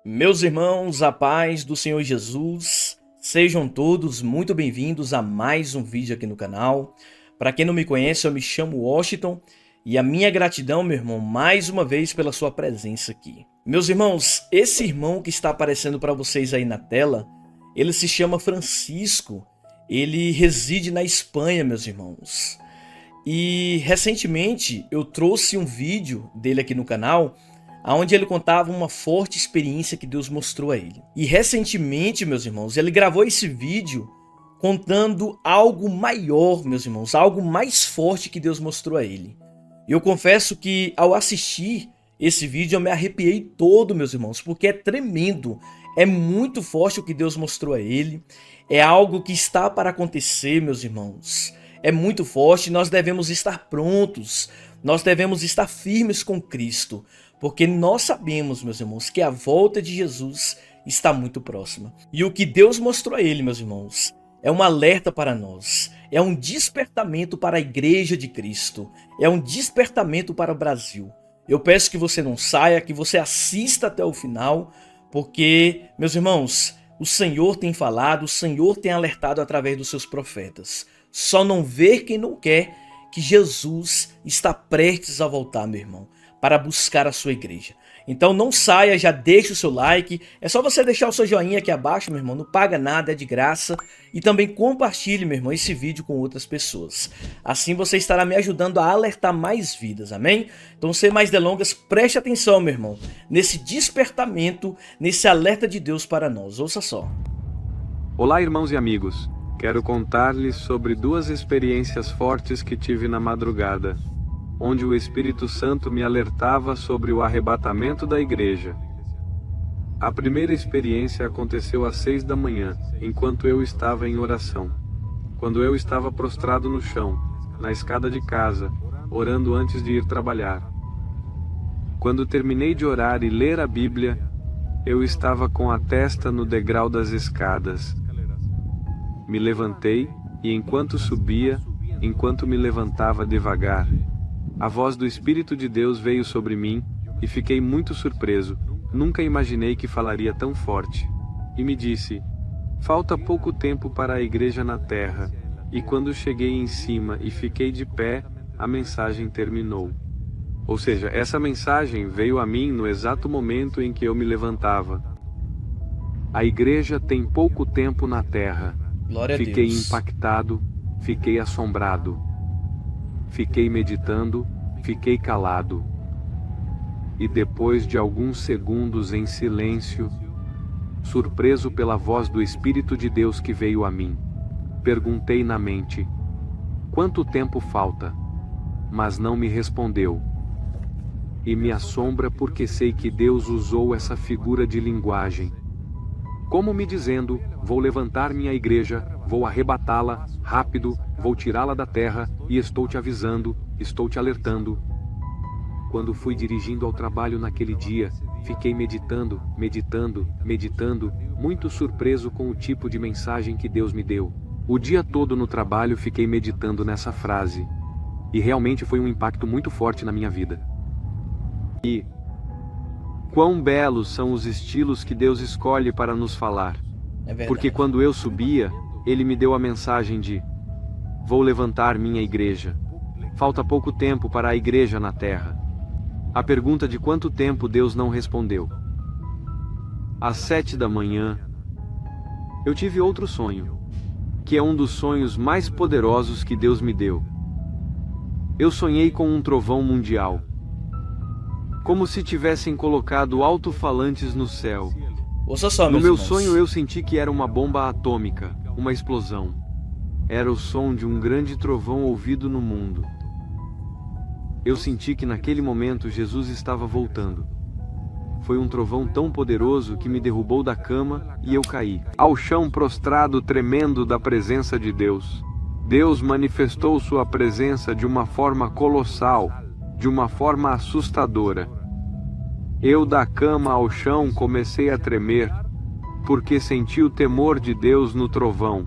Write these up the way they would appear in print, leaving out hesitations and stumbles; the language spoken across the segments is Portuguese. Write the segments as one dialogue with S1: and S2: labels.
S1: Meus irmãos, a paz do Senhor Jesus, sejam todos muito bem-vindos a mais um vídeo aqui no canal. Para quem não me conhece, eu me chamo Washington e a minha gratidão, meu irmão, mais uma vez pela sua presença aqui. Meus irmãos, esse irmão que está aparecendo para vocês aí na tela, ele se chama Francisco, ele reside na Espanha, meus irmãos. E recentemente eu trouxe um vídeo dele aqui no canal, onde ele contava uma forte experiência que Deus mostrou a ele. E recentemente, meus irmãos, ele gravou esse vídeo contando algo maior, meus irmãos, algo mais forte que Deus mostrou a ele. E eu confesso que ao assistir esse vídeo eu me arrepiei todo, meus irmãos, porque é tremendo, é muito forte o que Deus mostrou a ele, é algo que está para acontecer, meus irmãos. É muito forte, nós devemos estar prontos, nós devemos estar firmes com Cristo, porque nós sabemos, meus irmãos, que a volta de Jesus está muito próxima. E o que Deus mostrou a ele, meus irmãos, é um alerta para nós, é um despertamento para a Igreja de Cristo, é um despertamento para o Brasil. Eu peço que você não saia, que você assista até o final, porque, meus irmãos, o Senhor tem falado, o Senhor tem alertado através dos seus profetas. Só não vê quem não quer que Jesus está prestes a voltar, meu irmão, para buscar a sua igreja. Então não saia, já deixa o seu like, é só você deixar o seu joinha aqui abaixo, meu irmão, não paga nada, é de graça. E também compartilhe, meu irmão, esse vídeo com outras pessoas. Assim você estará me ajudando a alertar mais vidas, amém? Então sem mais delongas, preste atenção, meu irmão, nesse despertamento, nesse alerta de Deus para nós. Ouça só.
S2: Olá, irmãos e amigos. Quero contar-lhes sobre duas experiências fortes que tive na madrugada, onde o Espírito Santo me alertava sobre o arrebatamento da igreja. A primeira experiência aconteceu às 6 da manhã, enquanto eu estava em oração. Quando eu estava prostrado no chão, na escada de casa, orando antes de ir trabalhar. Quando terminei de orar e ler a Bíblia, eu estava com a testa no degrau das escadas. Me levantei e enquanto subia, enquanto me levantava devagar, a voz do Espírito de Deus veio sobre mim e fiquei muito surpreso. Nunca imaginei que falaria tão forte. E me disse: falta pouco tempo para a igreja na terra. E quando cheguei em cima e fiquei de pé, a mensagem terminou. Ou seja, essa mensagem veio a mim no exato momento em que eu me levantava. A igreja tem pouco tempo na terra.
S1: Glória a Deus.
S2: Fiquei impactado, fiquei assombrado. Fiquei meditando, fiquei calado. E depois de alguns segundos em silêncio, surpreso pela voz do Espírito de Deus que veio a mim, perguntei na mente: quanto tempo falta? Mas não me respondeu. E me assombra porque sei que Deus usou essa figura de linguagem, como me dizendo: vou levantar minha igreja, vou arrebatá-la, rápido, vou tirá-la da terra, e estou te avisando, estou te alertando. Quando fui dirigindo ao trabalho naquele dia, fiquei meditando, muito surpreso com o tipo de mensagem que Deus me deu. O dia todo no trabalho fiquei meditando nessa frase, e realmente foi um impacto muito forte na minha vida. E quão belos são os estilos que Deus escolhe para nos falar. Porque quando eu subia, Ele me deu a mensagem de: vou levantar minha igreja. Falta pouco tempo para a igreja na terra. A pergunta de quanto tempo Deus não respondeu. Às 7 da manhã, eu tive outro sonho, que é um dos sonhos mais poderosos que Deus me deu. Eu sonhei com um trovão mundial, como se tivessem colocado alto-falantes no céu.
S1: Ouça só,
S2: No
S1: meus
S2: meu
S1: irmãos.
S2: sonho eu senti que era uma bomba atômica, uma explosão. Era o som de um grande trovão ouvido no mundo. Eu senti que naquele momento Jesus estava voltando. Foi um trovão tão poderoso que me derrubou da cama e eu caí ao chão prostrado, tremendo da presença de Deus. Deus manifestou sua presença de uma forma colossal, de uma forma assustadora. Eu da cama ao chão comecei a tremer, porque senti o temor de Deus no trovão.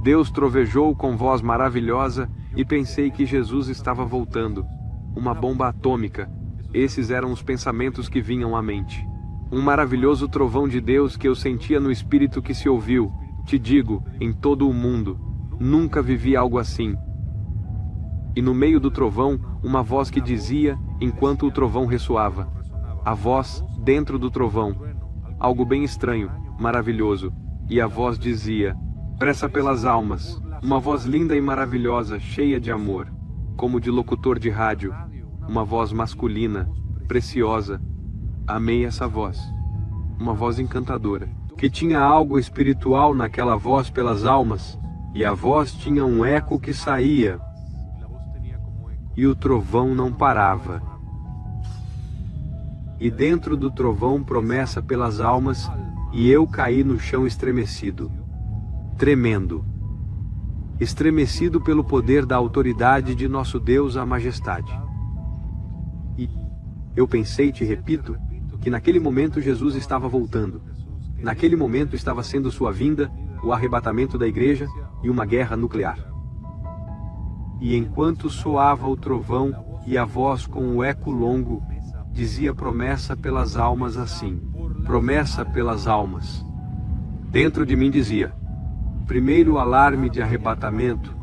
S2: Deus trovejou com voz maravilhosa e pensei que Jesus estava voltando. Uma bomba atômica. Esses eram os pensamentos que vinham à mente. Um maravilhoso trovão de Deus que eu sentia no espírito que se ouviu, te digo, em todo o mundo. Nunca vivi algo assim. E no meio do trovão, uma voz que dizia, enquanto o trovão ressoava. A voz, dentro do trovão. Algo bem estranho, maravilhoso. E a voz dizia, pressa pelas almas. Uma voz linda e maravilhosa, cheia de amor. Como de locutor de rádio. Uma voz masculina, preciosa. Amei essa voz. Uma voz encantadora. Que tinha algo espiritual naquela voz pelas almas. E a voz tinha um eco que saía. E o trovão não parava. E dentro do trovão promessa pelas almas, e eu caí no chão estremecido. Tremendo. Estremecido pelo poder da autoridade de nosso Deus, a majestade. E eu pensei, te repito, que naquele momento Jesus estava voltando. Naquele momento estava sendo sua vinda, o arrebatamento da igreja e uma guerra nuclear. E enquanto soava o trovão e a voz com o eco longo, dizia promessa pelas almas assim, promessa pelas almas. Dentro de mim dizia, primeiro alarme de arrebatamento.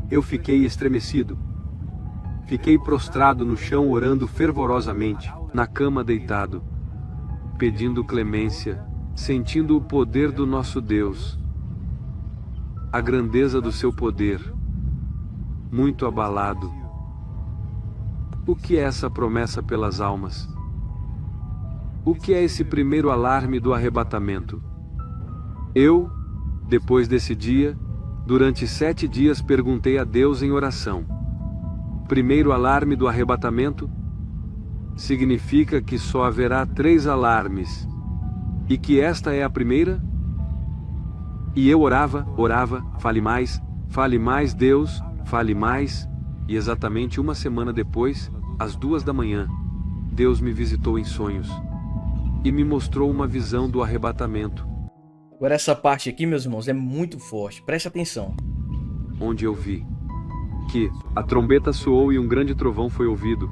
S2: Eu fiquei estremecido. Fiquei prostrado no chão orando fervorosamente, na cama deitado, pedindo clemência, sentindo o poder do nosso Deus. A grandeza do seu poder, muito abalado. O que é essa promessa pelas almas? O que é esse primeiro alarme do arrebatamento? Eu, depois desse dia, durante 7 dias perguntei a Deus em oração. Primeiro alarme do arrebatamento significa que só haverá 3 alarmes, e que esta é a primeira? E eu orava, fale mais Deus, fale mais, e exatamente uma semana depois, às 2 da manhã, Deus me visitou em sonhos, e me mostrou uma visão do arrebatamento.
S1: Agora essa parte aqui, meus irmãos, é muito forte, preste atenção.
S2: Onde eu vi que a trombeta soou e um grande trovão foi ouvido.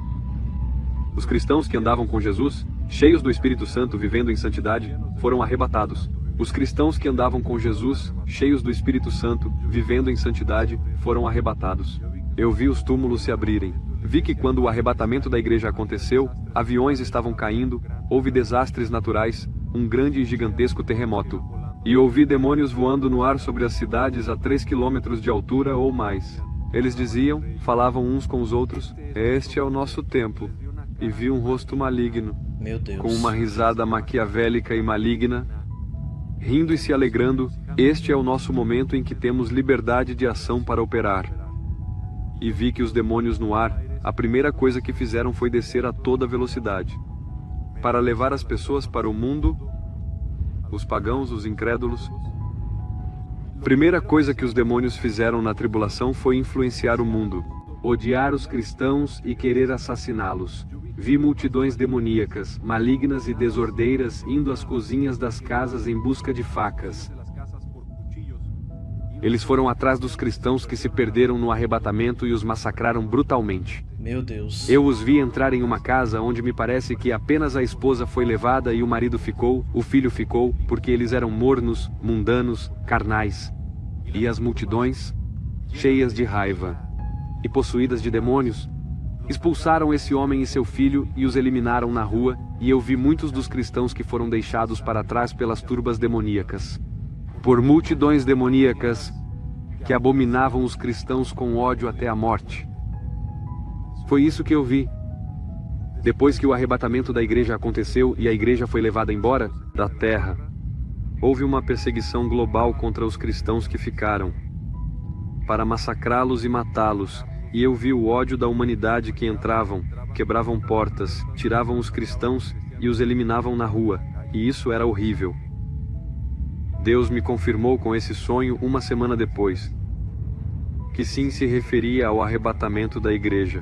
S2: Os cristãos que andavam com Jesus, cheios do Espírito Santo, vivendo em santidade, foram arrebatados. Os cristãos que andavam com Jesus, cheios do Espírito Santo, vivendo em santidade, foram arrebatados. Eu vi os túmulos se abrirem. Vi que quando o arrebatamento da igreja aconteceu, aviões estavam caindo, houve desastres naturais, um grande e gigantesco terremoto. E ouvi demônios voando no ar sobre as cidades a 3 quilômetros de altura ou mais. Eles diziam, falavam uns com os outros, este é o nosso tempo. E vi um rosto maligno,
S1: Meu Deus.
S2: com uma risada maquiavélica e maligna, rindo e se alegrando, este é o nosso momento em que temos liberdade de ação para operar. E vi que os demônios no ar, a primeira coisa que fizeram foi descer a toda velocidade, para levar as pessoas para o mundo, os pagãos, os incrédulos. Primeira coisa que os demônios fizeram na tribulação foi influenciar o mundo, odiar os cristãos e querer assassiná-los. Vi multidões demoníacas, malignas e desordeiras indo às cozinhas das casas em busca de facas. Eles foram atrás dos cristãos que se perderam no arrebatamento e os massacraram brutalmente.
S1: Meu Deus.
S2: Eu os vi entrar em uma casa onde me parece que apenas a esposa foi levada e o marido ficou, o filho ficou, porque eles eram mornos, mundanos, carnais. E as multidões, cheias de raiva e possuídas de demônios, expulsaram esse homem e seu filho e os eliminaram na rua, e eu vi muitos dos cristãos que foram deixados para trás pelas turbas demoníacas. Por multidões demoníacas que abominavam os cristãos com ódio até a morte. Foi isso que eu vi. Depois que o arrebatamento da igreja aconteceu e a igreja foi levada embora da terra, houve uma perseguição global contra os cristãos que ficaram, para massacrá-los e matá-los. E eu vi o ódio da humanidade que entravam, quebravam portas, tiravam os cristãos e os eliminavam na rua, e isso era horrível. Deus me confirmou com esse sonho uma semana depois, que sim se referia ao arrebatamento da igreja.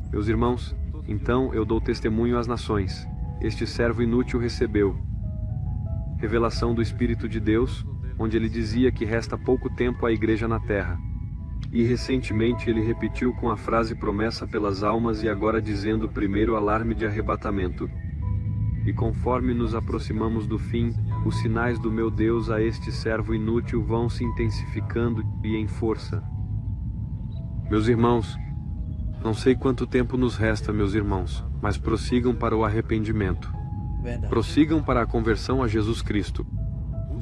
S2: Meus irmãos, então eu dou testemunho às nações, este servo inútil recebeu revelação do Espírito de Deus, onde ele dizia que resta pouco tempo à igreja na terra. E recentemente ele repetiu com a frase promessa pelas almas e agora dizendo o primeiro alarme de arrebatamento. E conforme nos aproximamos do fim, os sinais do meu Deus a este servo inútil vão se intensificando e em força. Meus irmãos, não sei quanto tempo nos resta, meus irmãos, mas prossigam para o arrependimento.
S1: Verdade.
S2: Prossigam para a conversão a Jesus Cristo.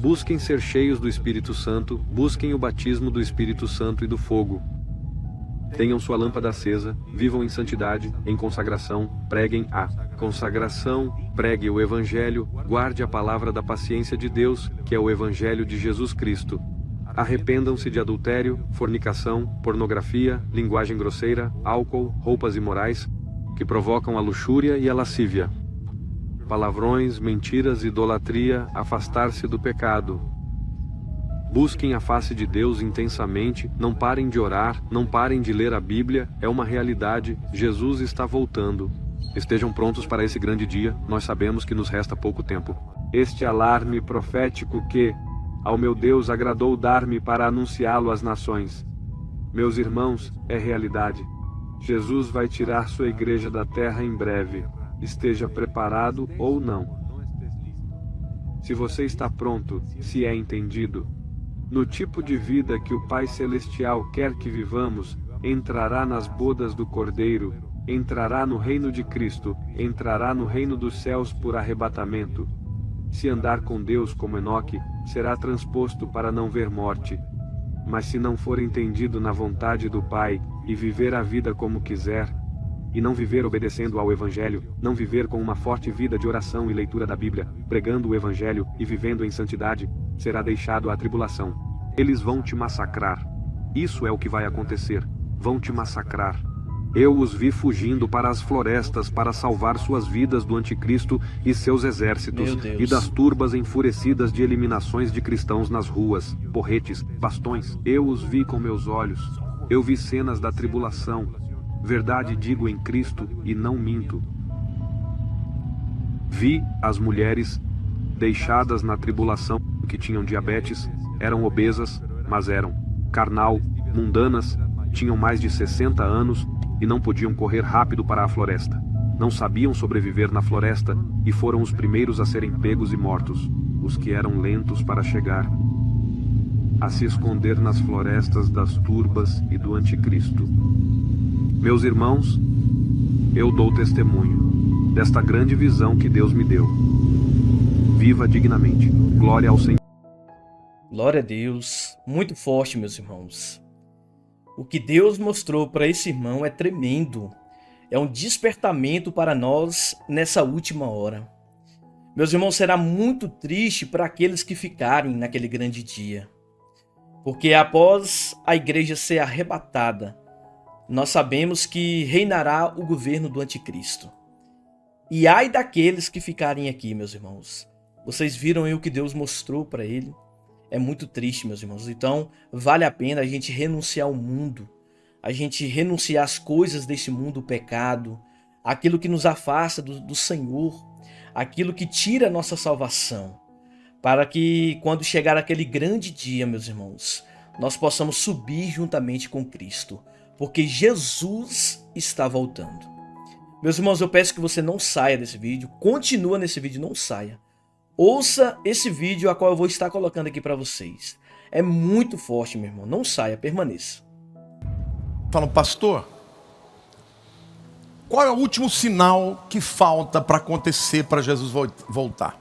S2: Busquem ser cheios do Espírito Santo, busquem o batismo do Espírito Santo e do fogo. Tenham sua lâmpada acesa, vivam em santidade, em consagração, preguem a consagração, pregue o Evangelho, guarde a palavra da paciência de Deus, que é o Evangelho de Jesus Cristo. Arrependam-se de adultério, fornicação, pornografia, linguagem grosseira, álcool, roupas imorais, que provocam a luxúria e a lascívia. Palavrões, mentiras, idolatria, afastar-se do pecado. Busquem a face de Deus intensamente, não parem de orar, não parem de ler a Bíblia, é uma realidade, Jesus está voltando. Estejam prontos para esse grande dia, nós sabemos que nos resta pouco tempo. Este alarme profético que, ao meu Deus, agradou dar-me para anunciá-lo às nações. Meus irmãos, é realidade. Jesus vai tirar sua igreja da terra em breve. Esteja preparado ou não. Se você está pronto, se é entendido, no tipo de vida que o Pai Celestial quer que vivamos, entrará nas bodas do Cordeiro, entrará no reino de Cristo, entrará no reino dos céus por arrebatamento. Se andar com Deus como Enoque, será transposto para não ver morte. Mas se não for entendido na vontade do Pai, e viver a vida como quiser, e não viver obedecendo ao Evangelho, não viver com uma forte vida de oração e leitura da Bíblia, pregando o Evangelho e vivendo em santidade, será deixado à tribulação. Eles vão te massacrar. Isso é o que vai acontecer. Vão te massacrar. Eu os vi fugindo para as florestas para salvar suas vidas do anticristo e seus exércitos, e das turbas enfurecidas de eliminações de cristãos nas ruas, porretes, bastões. Eu os vi com meus olhos. Eu vi cenas da tribulação. Verdade digo em Cristo e não minto. Vi as mulheres deixadas na tribulação que tinham diabetes, eram obesas, mas eram carnal, mundanas, tinham mais de 60 anos e não podiam correr rápido para a floresta. Não sabiam sobreviver na floresta e foram os primeiros a serem pegos e mortos, os que eram lentos para chegar, a se esconder nas florestas das turbas e do anticristo. Meus irmãos, eu dou testemunho desta grande visão que Deus me deu. Viva dignamente. Glória ao Senhor.
S1: Glória a Deus. Muito forte, meus irmãos. O que Deus mostrou para esse irmão é tremendo. É um despertamento para nós nessa última hora. Meus irmãos, será muito triste para aqueles que ficarem naquele grande dia. Porque após a igreja ser arrebatada, nós sabemos que reinará o governo do anticristo. E ai daqueles que ficarem aqui, meus irmãos. Vocês viram aí o que Deus mostrou para ele? É muito triste, meus irmãos. Então, vale a pena a gente renunciar ao mundo, a gente renunciar às coisas desse mundo, o pecado, aquilo que nos afasta do Senhor, aquilo que tira a nossa salvação, para que quando chegar aquele grande dia, meus irmãos, nós possamos subir juntamente com Cristo, porque Jesus está voltando. Meus irmãos, eu peço que você não saia desse vídeo, continua nesse vídeo, não saia. Ouça esse vídeo a qual eu vou estar colocando aqui para vocês. É muito forte, meu irmão, não saia, permaneça.
S3: Falam, pastor, qual é o último sinal que falta para acontecer para Jesus voltar?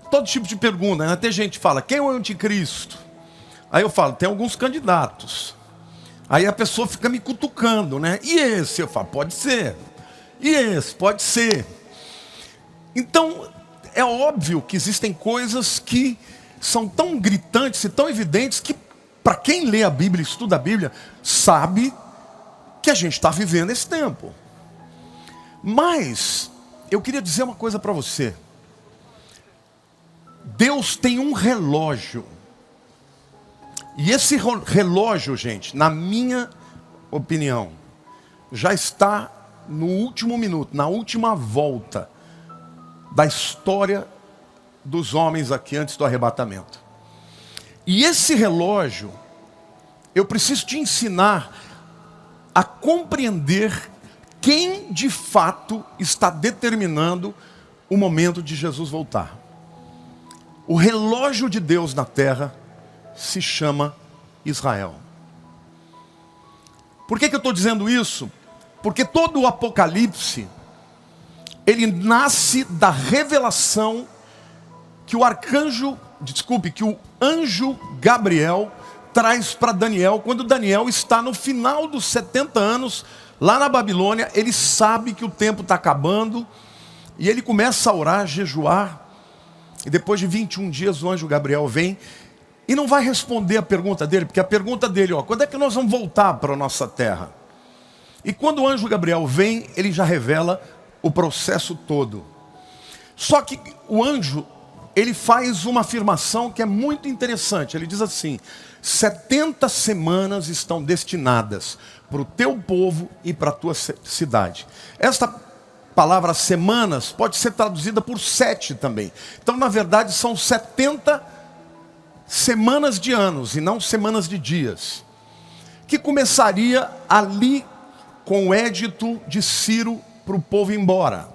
S3: Todo tipo de pergunta, né? Tem gente que fala, quem é o anticristo? Aí eu falo, tem alguns candidatos. Aí a pessoa fica me cutucando, né? E esse? Eu falo, pode ser. E esse? Pode ser. Então, é óbvio que existem coisas que são tão gritantes e tão evidentes que, para quem lê a Bíblia, estuda a Bíblia, sabe que a gente está vivendo esse tempo. Mas, eu queria dizer uma coisa para você. Deus tem um relógio. E esse relógio, gente, na minha opinião, já está no último minuto, na última volta da história dos homens aqui antes do arrebatamento. E esse relógio, eu preciso te ensinar a compreender quem de fato está determinando o momento de Jesus voltar. O relógio de Deus na terra se chama Israel. Por que eu estou dizendo isso? Porque todo o Apocalipse, ele nasce da revelação que o anjo Gabriel traz para Daniel, quando Daniel está no final dos 70 anos, lá na Babilônia. Ele sabe que o tempo está acabando, e ele começa a orar, jejuar, e depois de 21 dias o anjo Gabriel vem, e não vai responder a pergunta dele, porque a pergunta dele, quando é que nós vamos voltar para a nossa terra? E quando o anjo Gabriel vem, ele já revela o processo todo. Só que o anjo, ele faz uma afirmação que é muito interessante. Ele diz assim: 70 semanas estão destinadas para o teu povo e para a tua cidade. Esta palavra semanas pode ser traduzida por 7 também. Então, na verdade, são 70 semanas de anos e não semanas de dias, que começaria ali com o édito de Ciro para o povo ir embora.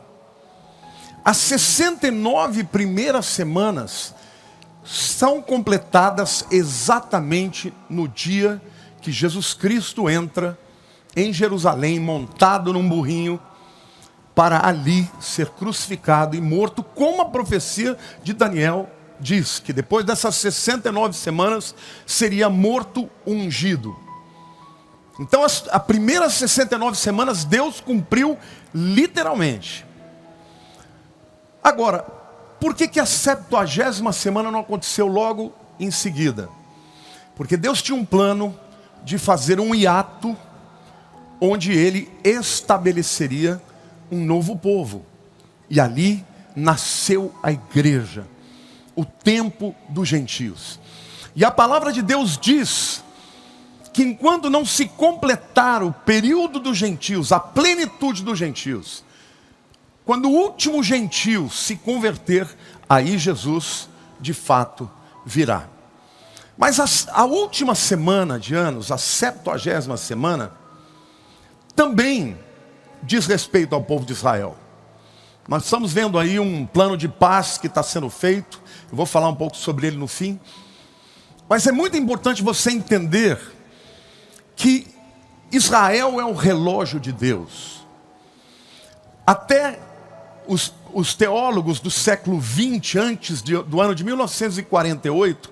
S3: As 69 primeiras semanas são completadas exatamente no dia que Jesus Cristo entra em Jerusalém, montado num burrinho, para ali ser crucificado e morto, como a profecia de Daniel diz, que depois dessas 69 semanas seria morto ungido. Então as primeiras 69 semanas Deus cumpriu literalmente. Agora, por que a 70ª semana não aconteceu logo em seguida? Porque Deus tinha um plano de fazer um hiato, onde Ele estabeleceria um novo povo. E ali nasceu a igreja, o tempo dos gentios. E a palavra de Deus diz que enquanto não se completar o período dos gentios, a plenitude dos gentios, quando o último gentio se converter, aí Jesus de fato virá. Mas a última semana de anos, a 70ª semana, também diz respeito ao povo de Israel. Nós estamos vendo aí um plano de paz que está sendo feito. Eu vou falar um pouco sobre ele no fim. Mas é muito importante você entender que Israel é o relógio de Deus. Até os teólogos do século XX, antes do ano de 1948,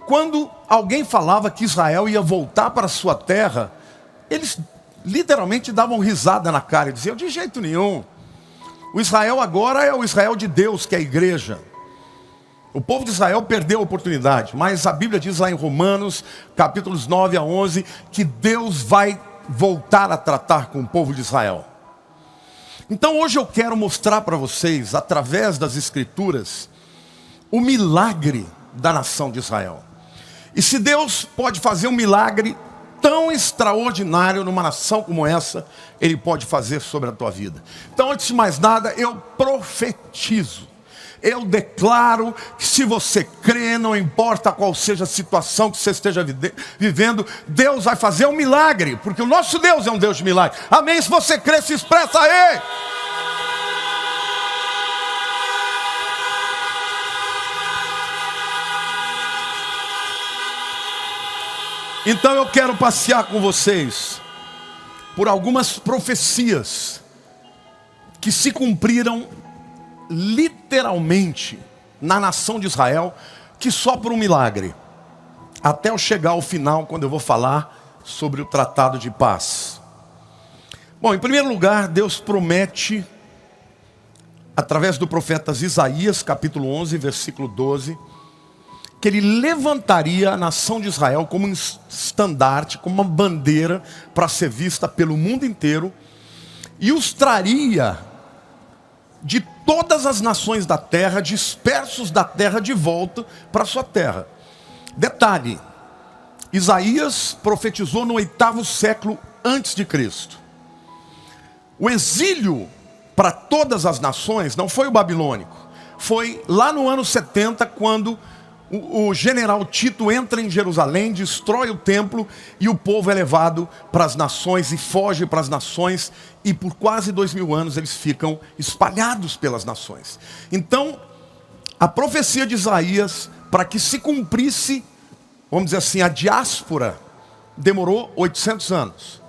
S3: quando alguém falava que Israel ia voltar para a sua terra, eles literalmente davam risada na cara e diziam: de jeito nenhum. O Israel agora é o Israel de Deus, que é a igreja. O povo de Israel perdeu a oportunidade, mas a Bíblia diz lá em Romanos, capítulos 9 a 11, que Deus vai voltar a tratar com o povo de Israel. Então hoje eu quero mostrar para vocês, através das Escrituras, o milagre da nação de Israel. E se Deus pode fazer um milagre tão extraordinário numa nação como essa, Ele pode fazer sobre a tua vida. Então, antes de mais nada, eu profetizo. Eu declaro que, se você crê, não importa qual seja a situação que você esteja vivendo, Deus vai fazer um milagre, porque o nosso Deus é um Deus de milagre. Amém? Se você crê, se expressa aí. Então eu quero passear com vocês por algumas profecias que se cumpriram literalmente na nação de Israel, que só por um milagre, até eu chegar ao final, quando eu vou falar sobre o tratado de paz. Bom, em primeiro lugar, Deus promete, através do profeta Isaías, capítulo 11, versículo 12, que Ele levantaria a nação de Israel como um estandarte, como uma bandeira, para ser vista pelo mundo inteiro, e os traria de todas as nações da terra, dispersos da terra, de volta para a sua terra. Detalhe: Isaías profetizou no 8º século antes de Cristo. O exílio para todas as nações não foi o babilônico, foi lá no ano 70, quando o general Tito entra em Jerusalém, destrói o templo e o povo é levado para as nações e foge para as nações, e por quase 2000 anos eles ficam espalhados pelas nações. Então, a profecia de Isaías, para que se cumprisse, vamos dizer assim, a diáspora, demorou 800 anos.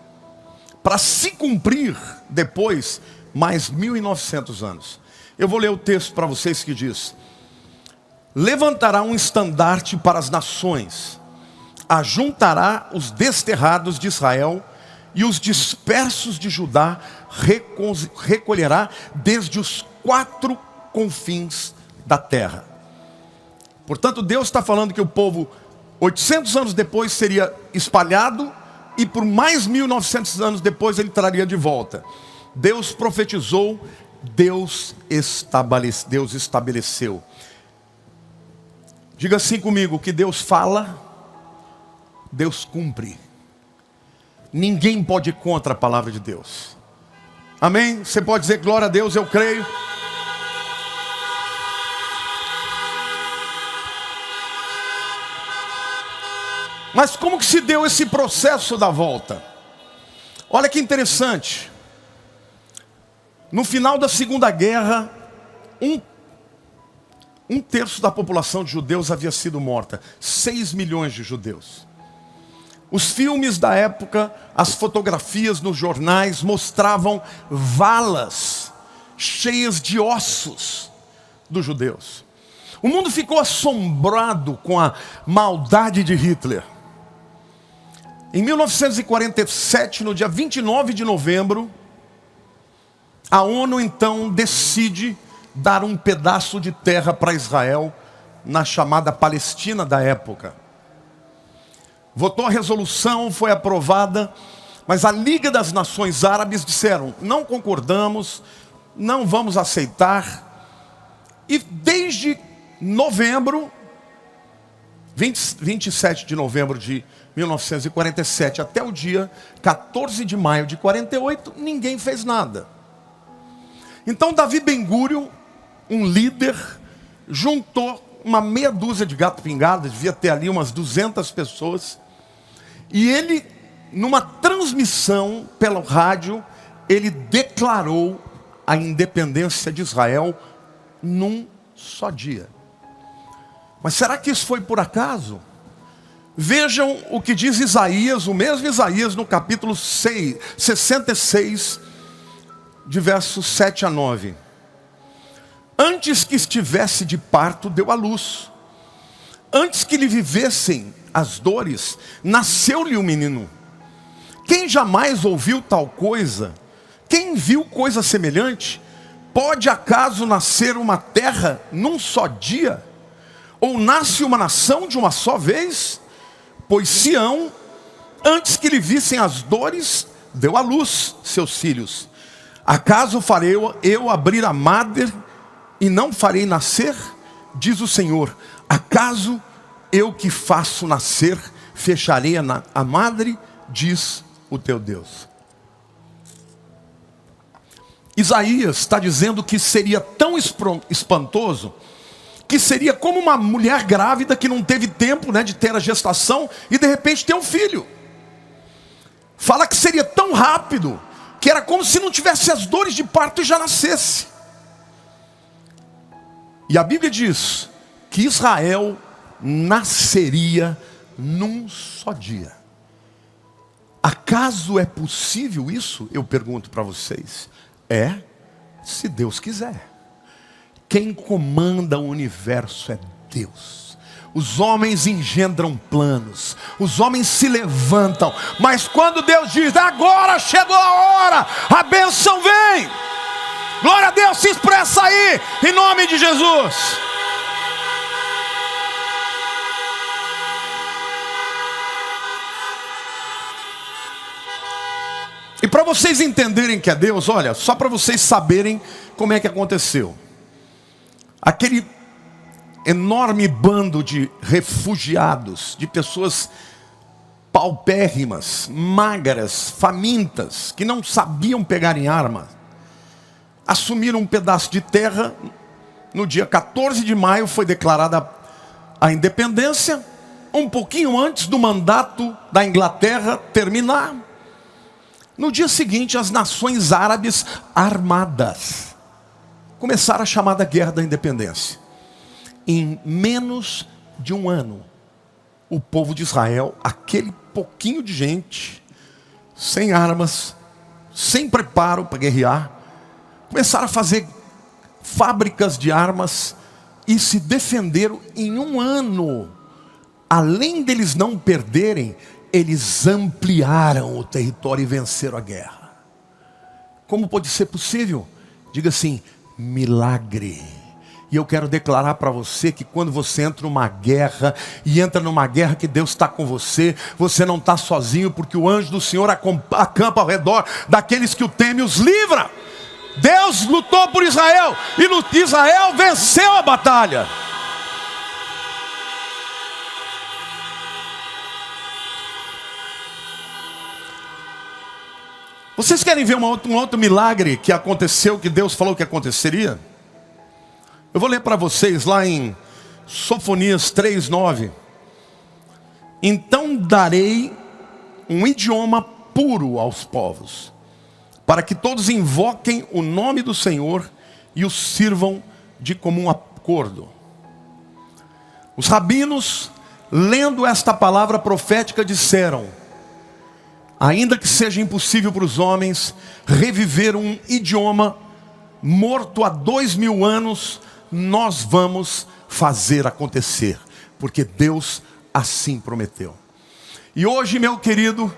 S3: Para se cumprir depois, mais 1900 anos. Eu vou ler o texto para vocês que diz: levantará um estandarte para as nações, ajuntará os desterrados de Israel e os dispersos de Judá recolherá desde os 4 confins da terra. Portanto, Deus está falando que o povo, 800 anos depois, seria espalhado, e por mais 1900 anos depois ele traria de volta. Deus profetizou, Deus estabeleceu. Diga assim comigo: o que Deus fala, Deus cumpre. Ninguém pode ir contra a palavra de Deus. Amém? Você pode dizer glória a Deus, eu creio. Mas como que se deu esse processo da volta? Olha que interessante. No final da Segunda Guerra, um terço da população de judeus havia sido morta. 6 milhões de judeus. Os filmes da época, as fotografias nos jornais mostravam valas cheias de ossos dos judeus. O mundo ficou assombrado com a maldade de Hitler. Em 1947, no dia 29 de novembro, a ONU então decide dar um pedaço de terra para Israel, na chamada Palestina da época. Votou a resolução, foi aprovada, mas a Liga das Nações Árabes disseram: não concordamos, não vamos aceitar. E desde novembro, 27 de novembro de 1947, até o dia 14 de maio de 48, ninguém fez nada. Então Davi Ben-Gurion, um líder, juntou uma meia dúzia de gato pingado, devia ter ali umas 200 pessoas, e ele, numa transmissão pelo rádio, ele declarou a independência de Israel num só dia. Mas será que isso foi por acaso? Vejam o que diz Isaías, o mesmo Isaías, no capítulo 66, de versos 7 a 9. Antes que estivesse de parto, deu à luz. Antes que lhe vivessem as dores, nasceu-lhe um menino. Quem jamais ouviu tal coisa? Quem viu coisa semelhante? Pode acaso nascer uma terra num só dia? Ou nasce uma nação de uma só vez? Pois Sião, antes que lhe vissem as dores, deu à luz seus filhos. Acaso farei eu abrir a madre e não farei nascer? Diz o Senhor. Acaso eu que faço nascer, fecharei a madre? Diz o teu Deus. Isaías está dizendo que seria tão espantoso, que seria como uma mulher grávida que não teve tempo, de ter a gestação e de repente ter um filho. Fala que seria tão rápido, que era como se não tivesse as dores de parto e já nascesse. E a Bíblia diz que Israel nasceria num só dia. Acaso é possível isso? Eu pergunto para vocês. É, se Deus quiser. Quem comanda o universo é Deus. Os homens engendram planos, os homens se levantam, mas quando Deus diz, agora chegou a hora, a bênção vem. Glória a Deus, se expressa aí, em nome de Jesus. E para vocês entenderem que é Deus, olha, só para vocês saberem como é que aconteceu. Aquele enorme bando de refugiados, de pessoas paupérrimas, magras, famintas, que não sabiam pegar em arma, assumiram um pedaço de terra. No dia 14 de maio foi declarada a independência, um pouquinho antes do mandato da Inglaterra terminar. No dia seguinte, as nações árabes armadas começaram a chamada Guerra da Independência. Em menos de um ano, o povo de Israel, aquele pouquinho de gente, sem armas, sem preparo para guerrear, começaram a fazer fábricas de armas e se defenderam em um ano. Além deles não perderem, eles ampliaram o território e venceram a guerra. Como pode ser possível? Diga assim: milagre. E eu quero declarar para você que quando você entra numa guerra, e entra numa guerra que Deus está com você, você não está sozinho, porque o anjo do Senhor acampa ao redor daqueles que o temem e os livra. Deus lutou por Israel, e Israel venceu a batalha. Vocês querem ver um outro milagre que aconteceu, que Deus falou que aconteceria? Eu vou ler para vocês lá em Sofonias 3:9. Então darei um idioma puro aos povos, para que todos invoquem o nome do Senhor e o sirvam de comum acordo. Os rabinos, lendo esta palavra profética, disseram: ainda que seja impossível para os homens reviver um idioma morto há 2000 anos, nós vamos fazer acontecer, porque Deus assim prometeu. E hoje, meu querido,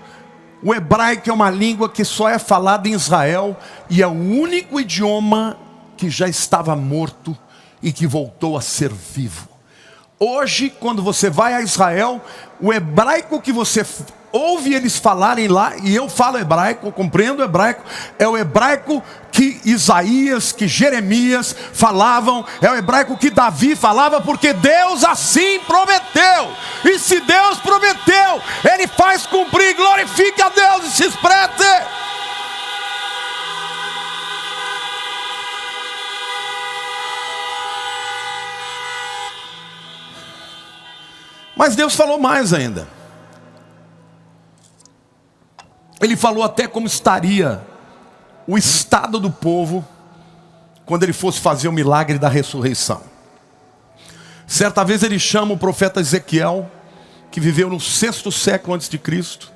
S3: o hebraico é uma língua que só é falada em Israel, e é o único idioma que já estava morto e que voltou a ser vivo. Hoje, quando você vai a Israel, o hebraico que você ouve eles falarem lá, e eu falo hebraico, eu compreendo hebraico, é o hebraico que Isaías, que Jeremias falavam, é o hebraico que Davi falava, porque Deus assim prometeu. E se Deus prometeu, Ele faz cumprir. Glorifique a Deus e se expresse. Mas Deus falou mais ainda. Ele falou até como estaria o estado do povo quando ele fosse fazer o milagre da ressurreição. Certa vez ele chama o profeta Ezequiel, que viveu no 6º século antes de Cristo,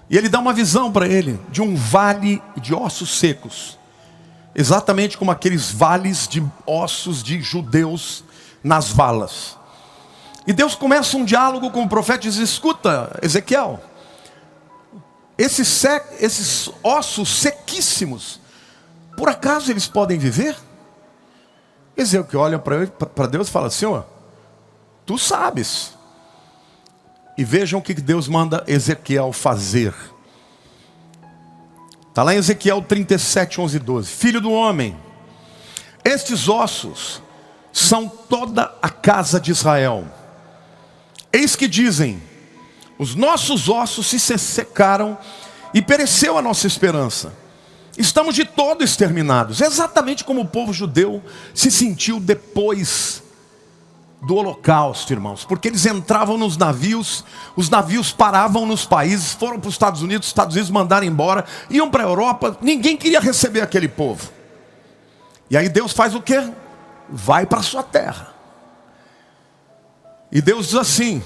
S3: e ele dá uma visão para ele de um vale de ossos secos, exatamente como aqueles vales de ossos de judeus nas valas. E Deus começa um diálogo com o profeta e diz: escuta, Ezequiel, esses ossos sequíssimos, por acaso eles podem viver? Ezequiel olha para Deus e fala: Senhor, tu sabes. E vejam o que Deus manda Ezequiel fazer. Está lá em Ezequiel 37:11-12. Filho do homem, estes ossos são toda a casa de Israel. Eis que dizem: os nossos ossos se secaram e pereceu a nossa esperança. Estamos de todo exterminados. Exatamente como o povo judeu se sentiu depois do holocausto, irmãos. Porque eles entravam nos navios, os navios paravam nos países, foram para os Estados Unidos mandaram embora, iam para a Europa, ninguém queria receber aquele povo. E aí Deus faz o quê? Vai para a sua terra. E Deus diz assim: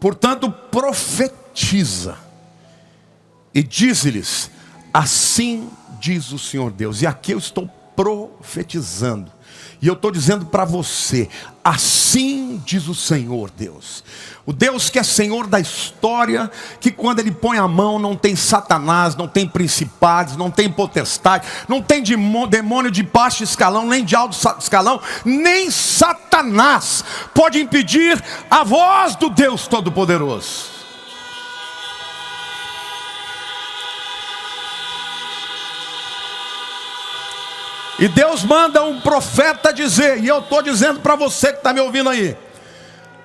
S3: portanto, profetiza e diz-lhes: assim diz o Senhor Deus. E aqui eu estou profetizando, e eu estou dizendo para você: assim diz o Senhor Deus. O Deus que é Senhor da história, que quando Ele põe a mão não tem Satanás, não tem principados, não tem potestade, não tem demônio de baixo escalão, nem de alto escalão, nem Satanás pode impedir a voz do Deus Todo-Poderoso. E Deus manda um profeta dizer, e eu estou dizendo para você que está me ouvindo aí: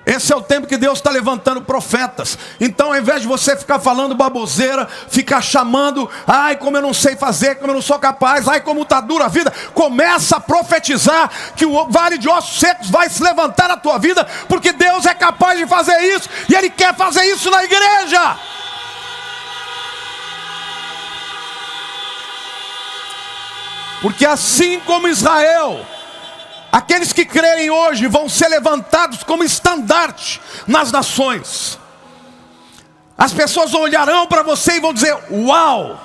S3: Esse é o tempo que Deus está levantando profetas. Então, ao invés de você ficar falando baboseira, ficar chamando, ai, como eu não sei fazer, como eu não sou capaz, ai, como está dura a vida, começa a profetizar que o vale de ossos secos vai se levantar na tua vida, porque Deus é capaz de fazer isso, e Ele quer fazer isso na igreja. Porque assim como Israel, aqueles que crerem hoje vão ser levantados como estandarte nas nações. As pessoas olharão para você e vão dizer: uau,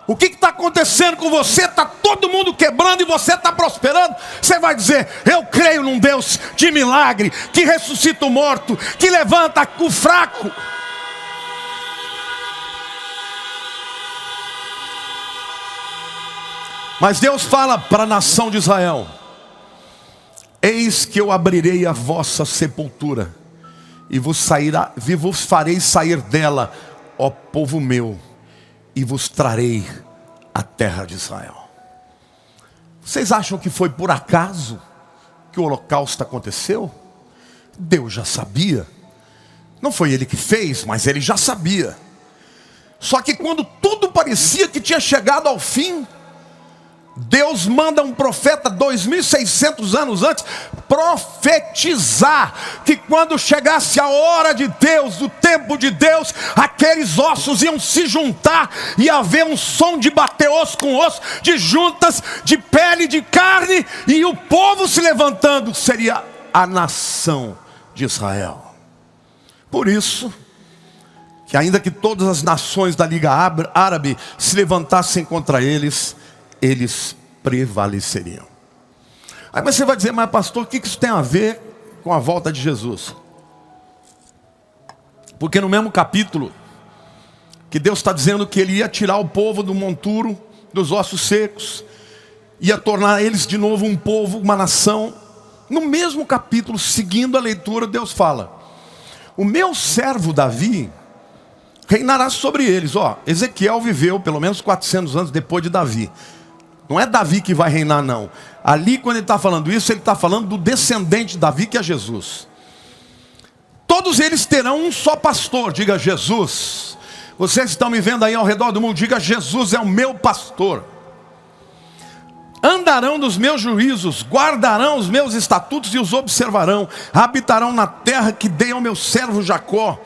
S3: o que está acontecendo com você? Está todo mundo quebrando e você está prosperando. Você vai dizer: eu creio num Deus de milagre, que ressuscita o morto, que levanta o fraco. Mas Deus fala para a nação de Israel: eis que eu abrirei a vossa sepultura, e vos farei sair dela, ó povo meu, e vos trarei a terra de Israel. Vocês acham que foi por acaso que o holocausto aconteceu? Deus já sabia. Não foi Ele que fez, mas Ele já sabia. Só que quando tudo parecia que tinha chegado ao fim, Deus manda um profeta 2.600 anos antes profetizar que quando chegasse a hora de Deus, o tempo de Deus, aqueles ossos iam se juntar e haver um som de bater osso com osso, de juntas, de pele, de carne, e o povo se levantando seria a nação de Israel. Por isso que ainda que todas as nações da Liga Árabe se levantassem contra eles, eles prevaleceriam. Aí você vai dizer: mas pastor, o que isso tem a ver com a volta de Jesus? Porque no mesmo capítulo que Deus está dizendo que Ele ia tirar o povo do monturo, dos ossos secos, ia tornar eles de novo um povo, uma nação, no mesmo capítulo, seguindo a leitura, Deus fala: o meu servo Davi reinará sobre eles. Ezequiel viveu pelo menos 400 anos depois de Davi. Não é Davi que vai reinar, não. Ali, quando ele está falando isso, ele está falando do descendente de Davi, que é Jesus. Todos eles terão um só pastor. Diga: Jesus. Vocês estão me vendo aí ao redor do mundo, diga: Jesus é o meu pastor. Andarão nos meus juízos, guardarão os meus estatutos e os observarão. Habitarão na terra que dei ao meu servo Jacó,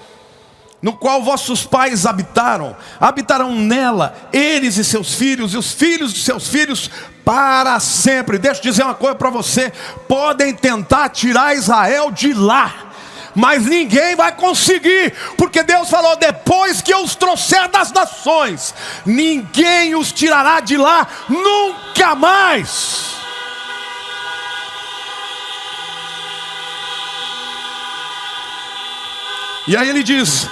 S3: no qual vossos pais habitarão nela, eles e seus filhos, e os filhos de seus filhos, para sempre. Deixa eu dizer uma coisa para você: podem tentar tirar Israel de lá, mas ninguém vai conseguir, porque Deus falou: depois que eu os trouxer das nações, ninguém os tirará de lá, nunca mais. E aí ele diz: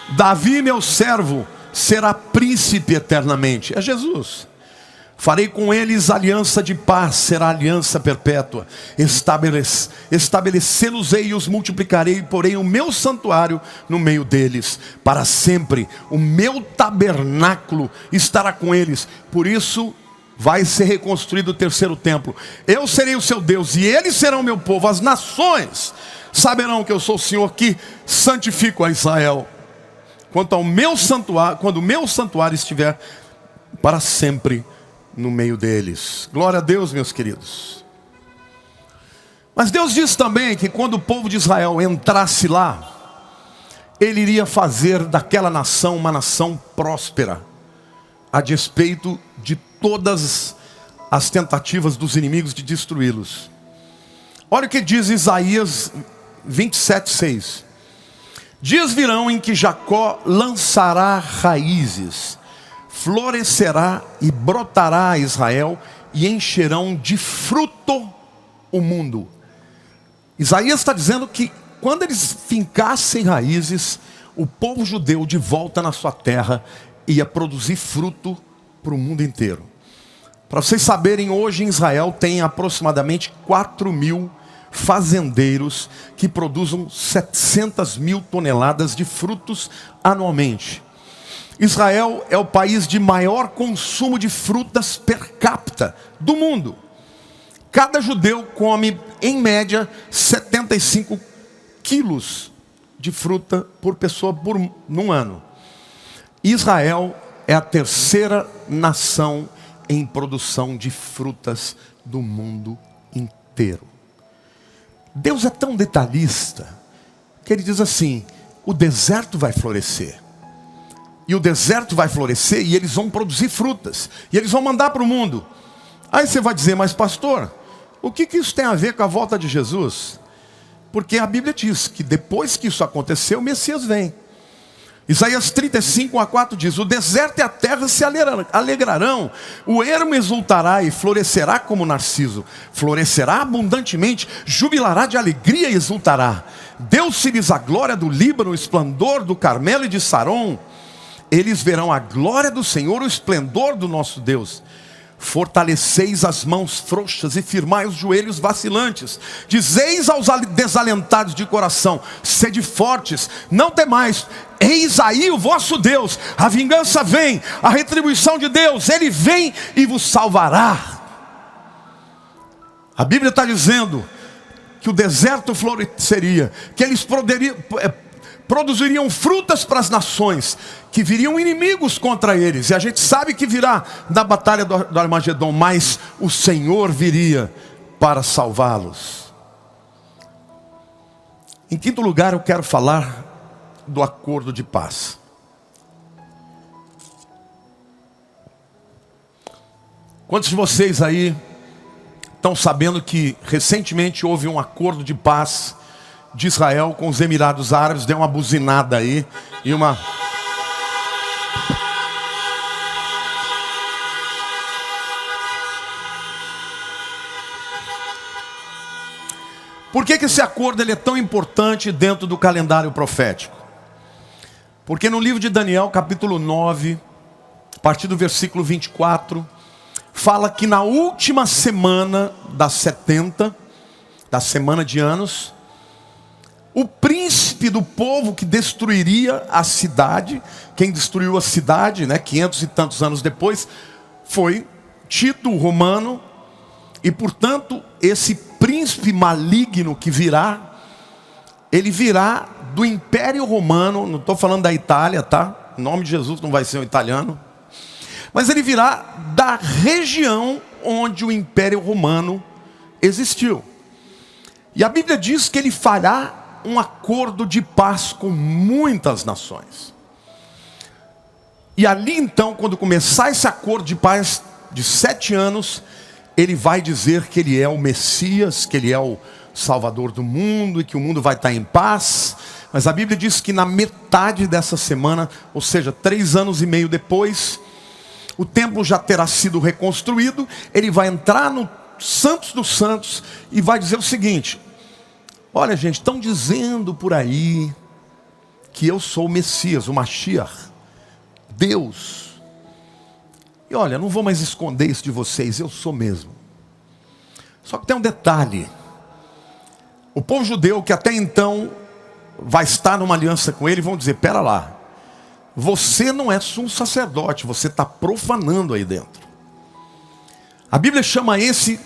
S3: Davi, meu servo, será príncipe eternamente. É Jesus. Farei com eles aliança de paz, será aliança perpétua. Estabelecê-los-ei e os multiplicarei, porém o meu santuário no meio deles, para sempre. O meu tabernáculo estará com eles. Por isso vai ser reconstruído o terceiro templo. Eu serei o seu Deus e eles serão meu povo. As nações saberão que eu sou o Senhor, que santifico a Israel. Quanto ao meu santuário, quando o meu santuário estiver para sempre no meio deles. Glória a Deus, meus queridos. Mas Deus diz também que quando o povo de Israel entrasse lá, Ele iria fazer daquela nação uma nação próspera, a despeito de todas as tentativas dos inimigos de destruí-los. Olha o que diz Isaías 27:6. Dias virão em que Jacó lançará raízes, florescerá e brotará a Israel, e encherão de fruto o mundo. Isaías está dizendo que quando eles fincassem raízes, o povo judeu de volta na sua terra ia produzir fruto para o mundo inteiro. Para vocês saberem, hoje em Israel tem aproximadamente 4.000 fazendeiros que produzem 700.000 toneladas de frutos anualmente. Israel é o país de maior consumo de frutas per capita do mundo. Cada judeu come, em média, 75 quilos de fruta por pessoa num ano. Israel é a terceira nação em produção de frutas do mundo inteiro. Deus é tão detalhista que ele diz assim: o deserto vai florescer. E o deserto vai florescer e eles vão produzir frutas. E eles vão mandar para o mundo. Aí você vai dizer, mas pastor, o que isso tem a ver com a volta de Jesus? Porque a Bíblia diz que depois que isso acontecer, o Messias vem. Isaías 35:4 diz: o deserto e a terra se alegrarão, o ermo exultará e florescerá como narciso, florescerá abundantemente, jubilará de alegria e exultará. Deu-se-lhes a glória do Líbano, o esplendor do Carmelo e de Saron. Eles verão a glória do Senhor, o esplendor do nosso Deus. Fortaleceis as mãos frouxas e firmai os joelhos vacilantes. Dizeis aos desalentados de coração: sede fortes, não temais. Eis aí o vosso Deus. A vingança vem, a retribuição de Deus, Ele vem e vos salvará. A Bíblia está dizendo que o deserto floresceria, que eles produziriam frutas para as nações, que viriam inimigos contra eles. E a gente sabe que virá na batalha do Armagedon, mas o Senhor viria para salvá-los. Em quinto lugar, eu quero falar do acordo de paz. Quantos de vocês aí estão sabendo que recentemente houve um acordo de paz de Israel com os Emirados Árabes? Deu uma buzinada aí e uma... Por que esse acordo ele é tão importante dentro do calendário profético? Porque no livro de Daniel, capítulo 9, a partir do versículo 24, fala que na última semana das 70, da semana de anos, o príncipe do povo que destruiria a cidade, quem destruiu a cidade, 500 e tantos anos depois, foi Tito, o romano. E portanto, esse príncipe maligno que virá, ele virá do Império Romano. Não estou falando da Itália, tá? Em nome de Jesus não vai ser um italiano. Mas ele virá da região onde o Império Romano existiu. E a Bíblia diz que ele fará um acordo de paz com muitas nações. E ali então, quando começar esse acordo de paz de 7 anos, ele vai dizer que ele é o Messias, que ele é o Salvador do mundo e que o mundo vai estar em paz. Mas a Bíblia diz que na metade dessa semana, ou seja, 3 anos e meio depois, o templo já terá sido reconstruído. Ele vai entrar no Santos dos Santos e vai dizer o seguinte: olha gente, estão dizendo por aí que eu sou o Messias, o Mashiach, Deus. E olha, não vou mais esconder isso de vocês, eu sou mesmo. Só que tem um detalhe: o povo judeu que até então vai estar numa aliança com ele, vão dizer: pera lá, você não é sumo sacerdote, você está profanando aí dentro. A Bíblia chama esse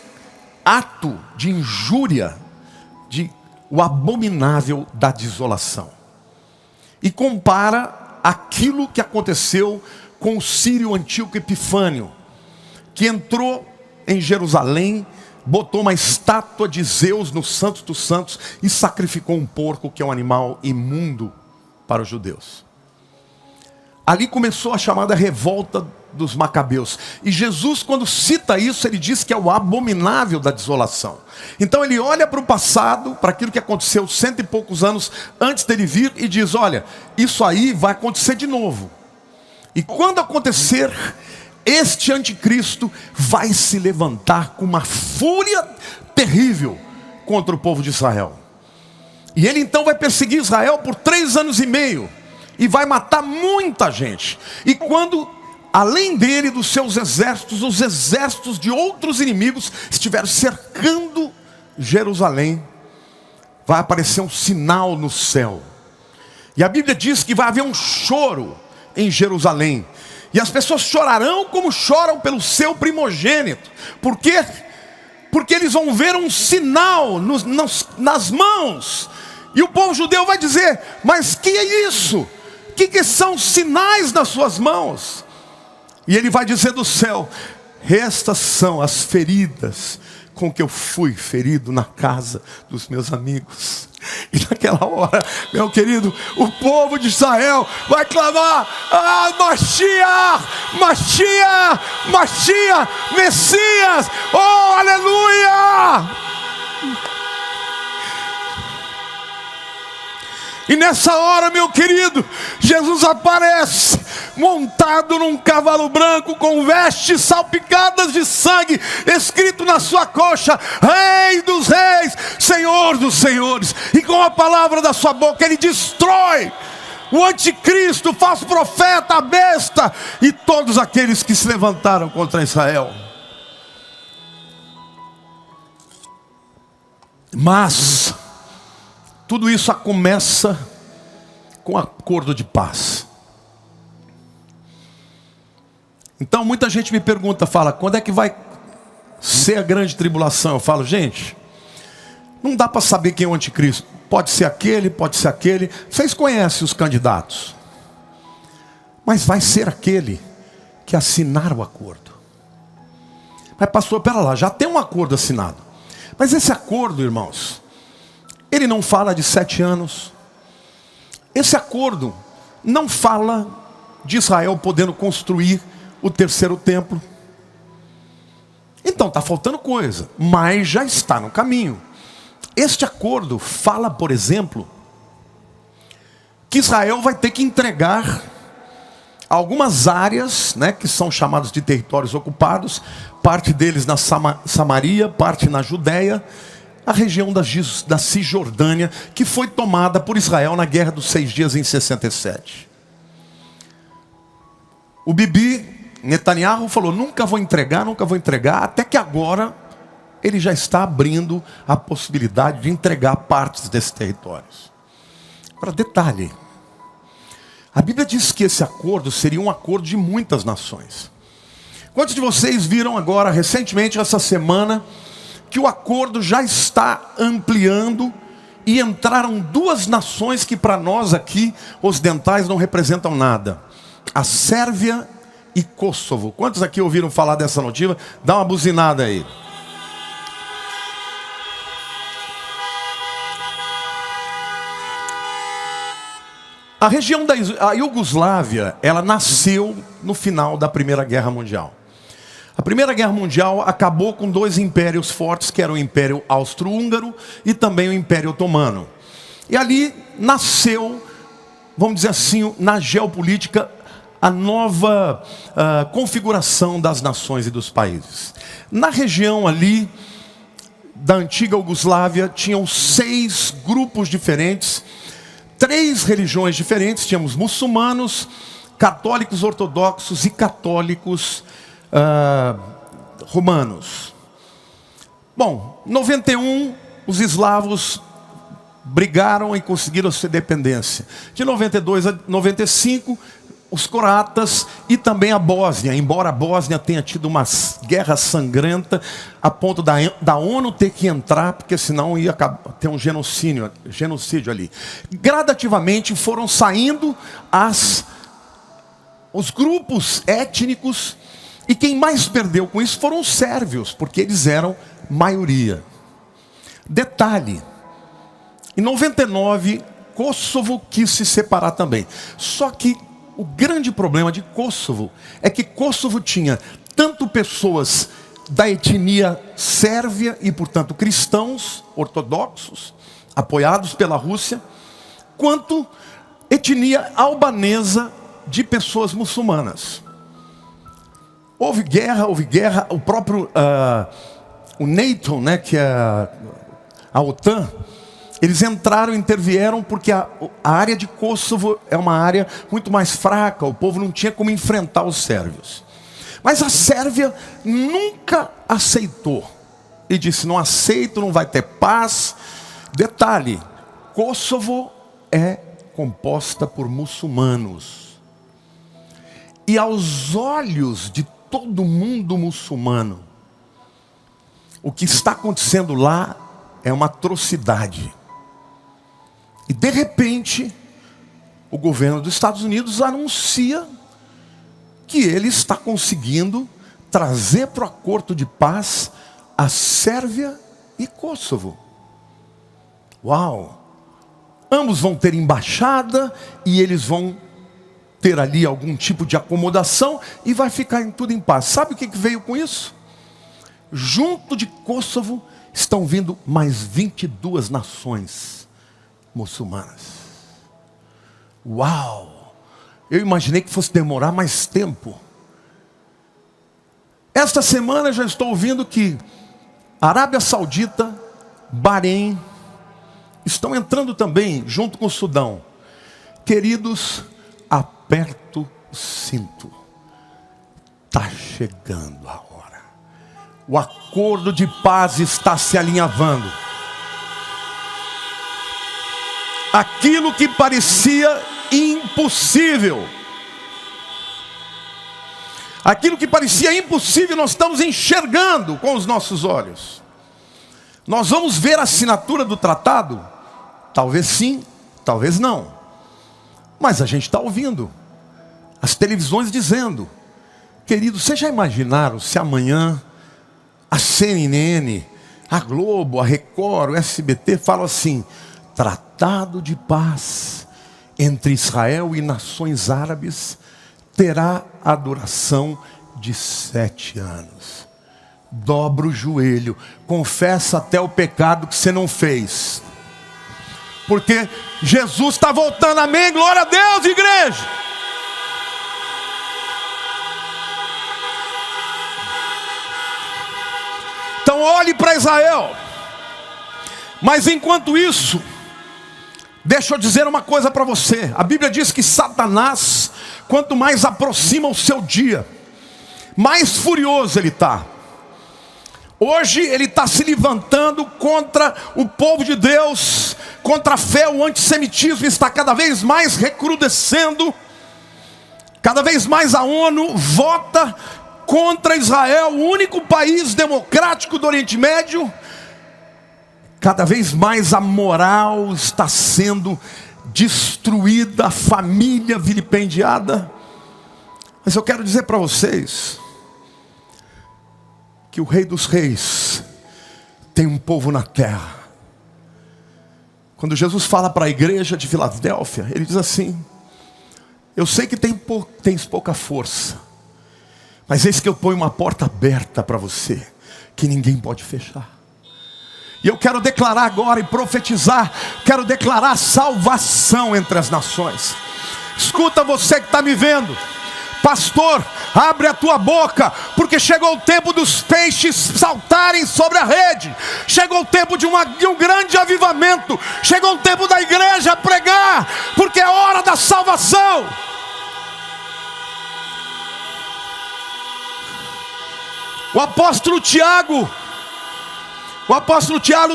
S3: ato de injúria de o abominável da desolação. E compara aquilo que aconteceu com o sírio Antíoco Epifânio, que entrou em Jerusalém, botou uma estátua de Zeus no Santo dos Santos e sacrificou um porco, que é um animal imundo para os judeus. Ali começou a chamada revolta dos macabeus. E Jesus, quando cita isso, ele diz que é o abominável da desolação. Então ele olha para o passado, para aquilo que aconteceu 100 e poucos anos antes dele vir, e diz: olha, isso aí vai acontecer de novo. E quando acontecer, este anticristo vai se levantar com uma fúria terrível contra o povo de Israel. E ele então vai perseguir Israel por 3 anos e meio. E vai matar muita gente. E quando, além dele, dos seus exércitos, os exércitos de outros inimigos estiverem cercando Jerusalém, vai aparecer um sinal no céu. E a Bíblia diz que vai haver um choro em Jerusalém. E as pessoas chorarão como choram pelo seu primogênito. Por quê? Porque eles vão ver um sinal nas mãos. E o povo judeu vai dizer: mas que é isso? Que são sinais nas suas mãos? E ele vai dizer do céu: estas são as feridas com que eu fui ferido na casa dos meus amigos. E naquela hora, meu querido, o povo de Israel vai clamar: ah, Mashiach, Mashiach, Mashiach, Messias, oh, aleluia! E nessa hora, meu querido, Jesus aparece montado num cavalo branco, com vestes salpicadas de sangue, escrito na sua coxa: Rei dos reis, Senhor dos senhores. E com a palavra da sua boca ele destrói o anticristo, o falso profeta, a besta e todos aqueles que se levantaram contra Israel. Mas tudo isso começa com um acordo de paz. Então muita gente me pergunta, fala: quando é que vai ser a grande tribulação? Eu falo: gente, não dá para saber quem é o anticristo. Pode ser aquele, pode ser aquele. Vocês conhecem os candidatos. Mas vai ser aquele que assinar o acordo. Mas pastor, pera lá, já tem um acordo assinado. Mas esse acordo, irmãos, ele não fala de 7 anos. Esse acordo não fala de Israel podendo construir o terceiro templo. Então está faltando coisa, mas já está no caminho. Este acordo fala, por exemplo, que Israel vai ter que entregar algumas áreas, né, que são chamadas de territórios ocupados, parte deles na Samaria, parte na Judéia, a região da Cisjordânia, que foi tomada por Israel na Guerra dos 6 Dias em 67. O Bibi Netanyahu falou: nunca vou entregar, até que agora ele já está abrindo a possibilidade de entregar partes desses territórios. Agora, detalhe: a Bíblia diz que esse acordo seria um acordo de muitas nações. Quantos de vocês viram agora, recentemente, essa semana, que o acordo já está ampliando e entraram 2 nações que para nós aqui, ocidentais, não representam nada: a Sérvia e Kosovo. Quantos aqui ouviram falar dessa notícia? Dá uma buzinada aí. A região da Iugoslávia, ela nasceu no final da Primeira Guerra Mundial. A Primeira Guerra Mundial acabou com 2 impérios fortes, que eram o Império Austro-Húngaro e também o Império Otomano. E ali nasceu, vamos dizer assim, na geopolítica, a nova configuração das nações e dos países. Na região ali da antiga Iugoslávia, tinham 6 grupos diferentes, 3 religiões diferentes. Tínhamos muçulmanos, católicos ortodoxos e católicos romanos. Bom, em 91, os eslavos brigaram e conseguiram sua independência. De 92 a 95, os croatas e também a Bósnia, embora a Bósnia tenha tido uma guerra sangrenta, a ponto da ONU ter que entrar, porque senão ia ter um genocídio ali. Gradativamente foram saindo os grupos étnicos, e quem mais perdeu com isso foram os sérvios, porque eles eram maioria. Detalhe: em 99, Kosovo quis se separar também. Só que o grande problema de Kosovo é que Kosovo tinha tanto pessoas da etnia sérvia e, portanto, cristãos ortodoxos, apoiados pela Rússia, quanto etnia albanesa de pessoas muçulmanas. Houve guerra, o próprio o NATO, né, que é a OTAN, eles entraram, intervieram, porque a área de Kosovo é uma área muito mais fraca, o povo não tinha como enfrentar os sérvios. Mas a Sérvia nunca aceitou, e disse: não aceito, não vai ter paz. Detalhe: Kosovo é composta por muçulmanos, e aos olhos de todo mundo muçulmano, o que está acontecendo lá é uma atrocidade. E de repente, o governo dos Estados Unidos anuncia que ele está conseguindo trazer para o acordo de paz a Sérvia e Kosovo. Uau! Ambos vão ter embaixada e eles vão ter ali algum tipo de acomodação e vai ficar tudo em paz. Sabe o que veio com isso? Junto de Kosovo estão vindo mais 22 nações muçulmanas. Uau! Eu imaginei que fosse demorar mais tempo. Esta semana eu já estou ouvindo que Arábia Saudita, Bahrein, estão entrando também junto com o Sudão. Queridos, aperto o cinto. Está chegando a hora. O acordo de paz está se alinhavando. Aquilo que parecia impossível. Aquilo que parecia impossível, nós estamos enxergando com os nossos olhos. Nós vamos ver a assinatura do tratado? Talvez sim, talvez não. Mas a gente está ouvindo as televisões dizendo. Queridos, vocês já imaginaram se amanhã a CNN, a Globo, a Record, o SBT falam assim: tratado de paz entre Israel e nações árabes terá a duração de 7 anos. Dobra o joelho, confessa até o pecado que você não fez. Porque Jesus está voltando, amém? Glória a Deus, igreja! Então olhe para Israel. Mas enquanto isso, deixa eu dizer uma coisa para você. A Bíblia diz que Satanás, quanto mais aproxima o seu dia, mais furioso ele está. Hoje ele está se levantando contra o povo de Deus, contra a fé. O antissemitismo está cada vez mais recrudescendo. Cada vez mais a ONU vota contra Israel, o único país democrático do Oriente Médio. Cada vez mais a moral está sendo destruída, a família vilipendiada. Mas eu quero dizer para vocês que o Rei dos Reis tem um povo na terra. Quando Jesus fala para a igreja de Filadélfia, ele diz assim: eu sei que tens pouca força, mas eis que eu ponho uma porta aberta para você, que ninguém pode fechar. E eu quero declarar agora e profetizar, quero declarar salvação entre as nações. Escuta, você que está me vendo, pastor, abre a tua boca, porque chegou o tempo dos peixes saltarem sobre a rede. Chegou o tempo de um grande avivamento. Chegou o tempo da igreja pregar, porque é hora da salvação. O apóstolo Tiago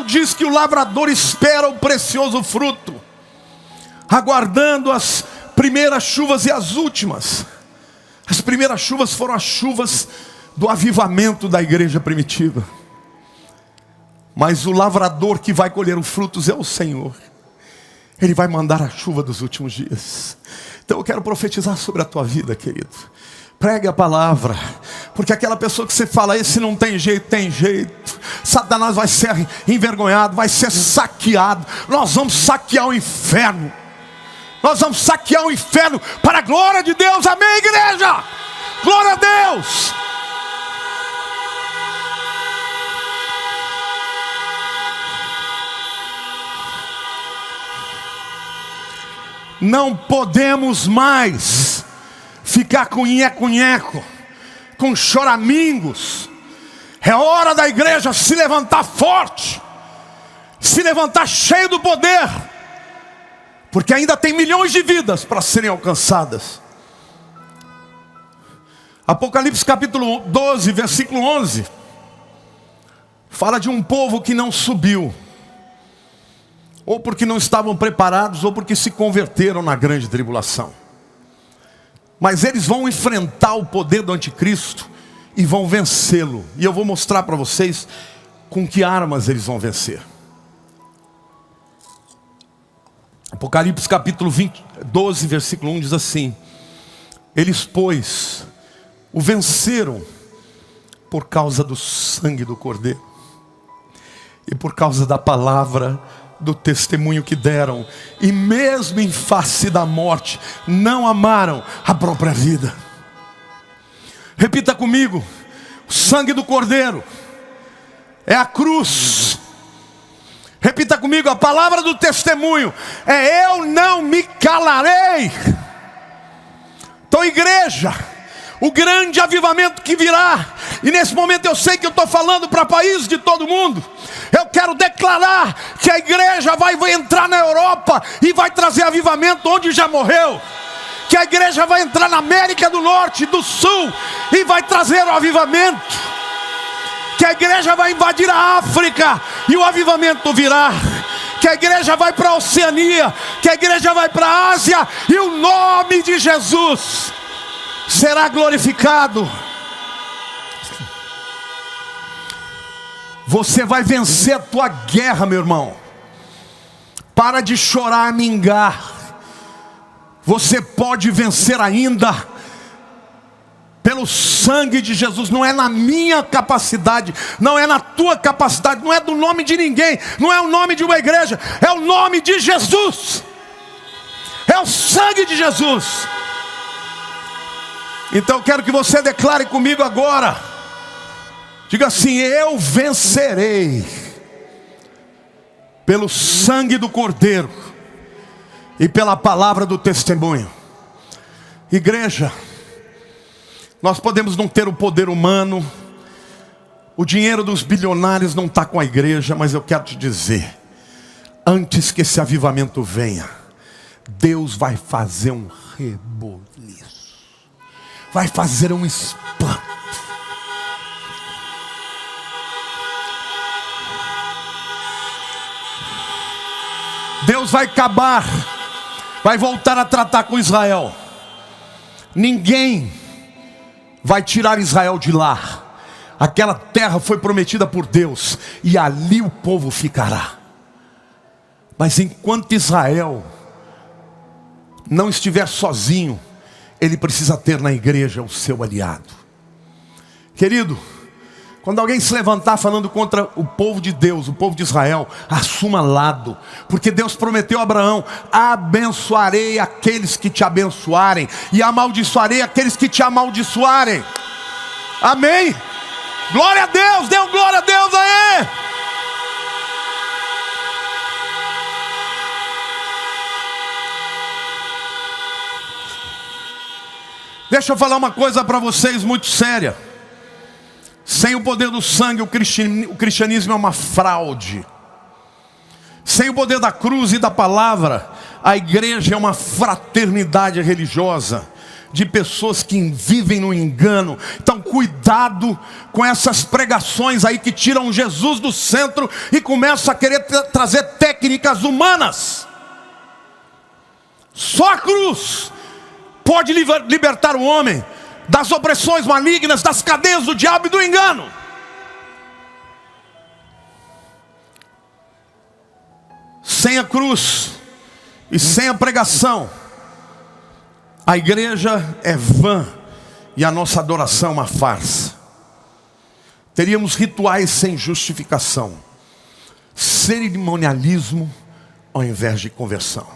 S3: diz que o lavrador espera o precioso fruto, aguardando as primeiras chuvas e as últimas. As primeiras chuvas foram as chuvas do avivamento da igreja primitiva. Mas o lavrador que vai colher os frutos é o Senhor. Ele vai mandar a chuva dos últimos dias. Então eu quero profetizar sobre a tua vida, querido. Pregue a palavra, porque aquela pessoa que você fala, esse não tem jeito, tem jeito. Satanás vai ser envergonhado, vai ser saqueado. Nós vamos saquear o inferno. Nós vamos saquear o inferno para a glória de Deus, amém, igreja? Glória a Deus! Não podemos mais ficar com nheco-nheco, com choramingos. É hora da igreja se levantar forte, se levantar cheio do poder, porque ainda tem milhões de vidas para serem alcançadas. Apocalipse capítulo 12, versículo 11, fala de um povo que não subiu, ou porque não estavam preparados, ou porque se converteram na grande tribulação. Mas eles vão enfrentar o poder do anticristo e vão vencê-lo. E eu vou mostrar para vocês com que armas eles vão vencer. Apocalipse capítulo 12, versículo 1 diz assim: eles, pois, o venceram por causa do sangue do Cordeiro e por causa da palavra do testemunho que deram, e mesmo em face da morte, não amaram a própria vida. Repita comigo: o sangue do Cordeiro é a cruz. Repita comigo: a palavra do testemunho é eu não me calarei. Então, igreja, o grande avivamento que virá, e nesse momento eu sei que eu estou falando para países de todo mundo, eu quero declarar que a igreja vai entrar na Europa e vai trazer avivamento onde já morreu. Que a igreja vai entrar na América do Norte, do Sul, e vai trazer o avivamento. Que a igreja vai invadir a África e o avivamento virá. Que a igreja vai para a Oceania, que a igreja vai para a Ásia, e o nome de Jesus será glorificado. Você vai vencer a tua guerra, meu irmão. Para de chorar, mingar. Você pode vencer ainda pelo sangue de Jesus. Não é na minha capacidade, não é na tua capacidade, não é do nome de ninguém, não é o nome de uma igreja, é o nome de Jesus. É o sangue de Jesus. Então eu quero que você declare comigo agora. Diga assim: eu vencerei pelo sangue do Cordeiro e pela palavra do testemunho. Igreja, nós podemos não ter o poder humano, o dinheiro dos bilionários não está com a igreja, mas eu quero te dizer, antes que esse avivamento venha, Deus vai fazer um reboliço, vai fazer um espanto. Deus vai acabar, vai voltar a tratar com Israel. Ninguém vai tirar Israel de lá. Aquela terra foi prometida por Deus, e ali o povo ficará. Mas enquanto Israel não estiver sozinho, ele precisa ter na igreja o seu aliado. Querido, quando alguém se levantar falando contra o povo de Deus, o povo de Israel, assuma lado. Porque Deus prometeu a Abraão: abençoarei aqueles que te abençoarem, e amaldiçoarei aqueles que te amaldiçoarem. Amém? Glória a Deus, dê um glória a Deus aí. Deixa eu falar uma coisa para vocês muito séria. Sem o poder do sangue, o cristianismo é uma fraude. Sem o poder da cruz e da palavra, a igreja é uma fraternidade religiosa de pessoas que vivem no engano. Então cuidado com essas pregações aí que tiram Jesus do centro e começam a querer trazer técnicas humanas. Só a cruz pode libertar o homem das opressões malignas, das cadeias do diabo e do engano. Sem a cruz e sem a pregação, a igreja é vã e a nossa adoração é uma farsa. Teríamos rituais sem justificação, cerimonialismo ao invés de conversão.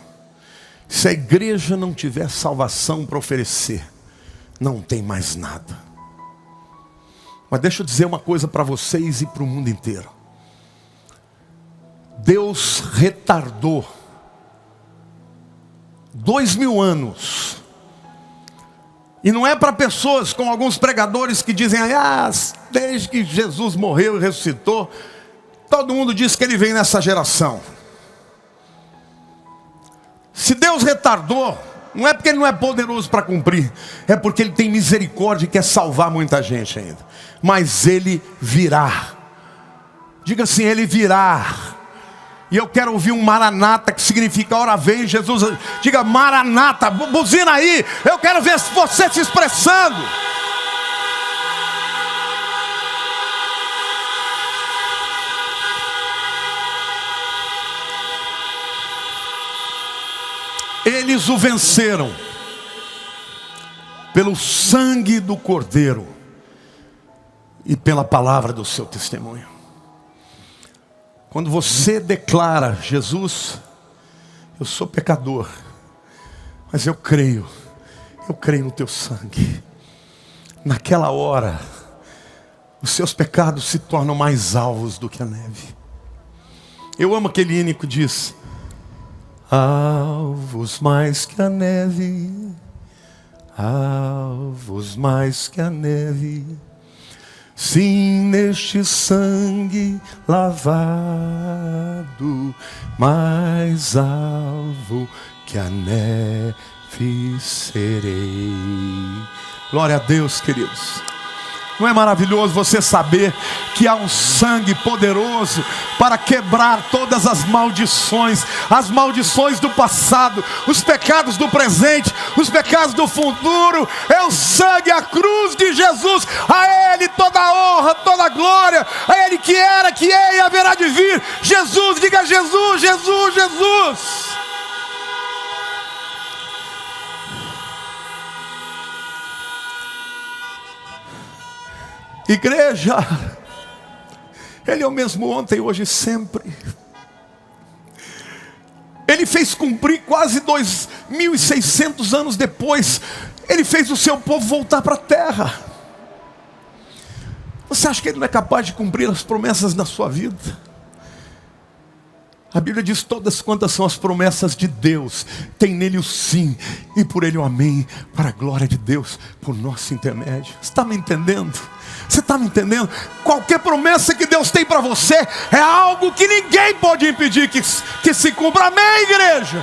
S3: Se a igreja não tiver salvação para oferecer, não tem mais nada. Mas deixa eu dizer uma coisa para vocês e para o mundo inteiro. Deus retardou 2000 anos. E não é para pessoas como alguns pregadores que dizem: desde que Jesus morreu e ressuscitou, todo mundo diz que ele vem nessa geração. Se Deus retardou, não é porque ele não é poderoso para cumprir, é porque ele tem misericórdia e quer salvar muita gente ainda. Mas ele virá. Diga assim: ele virá. E eu quero ouvir um maranata, que significa hora vem Jesus. Diga maranata, buzina aí. Eu quero ver você se expressando. Eles o venceram pelo sangue do Cordeiro e pela palavra do seu testemunho. Quando você declara: Jesus, eu sou pecador, mas eu creio no teu sangue. Naquela hora, os seus pecados se tornam mais alvos do que a neve. Eu amo aquele hino que diz: alvos mais que a neve, alvos mais que a neve, sim, neste sangue lavado, mais alvo que a neve serei. Glória a Deus, queridos. Não é maravilhoso você saber que há um sangue poderoso para quebrar todas as maldições do passado, os pecados do presente, os pecados do futuro? É o sangue, a cruz de Jesus. A Ele toda a honra, toda a glória. A Ele que era, que é e haverá de vir. Jesus, diga Jesus, Jesus, Jesus. Igreja, Ele é o mesmo ontem, hoje e sempre. Ele fez cumprir quase 2.600 anos depois. Ele fez o seu povo voltar para a terra. Você acha que Ele não é capaz de cumprir as promessas na sua vida? A Bíblia diz: todas quantas são as promessas de Deus, tem nele o sim, e por ele o amém, para a glória de Deus, por nosso intermédio. Você está me entendendo? Você está me entendendo? Qualquer promessa que Deus tem para você é algo que ninguém pode impedir que se cumpra. Amém, igreja?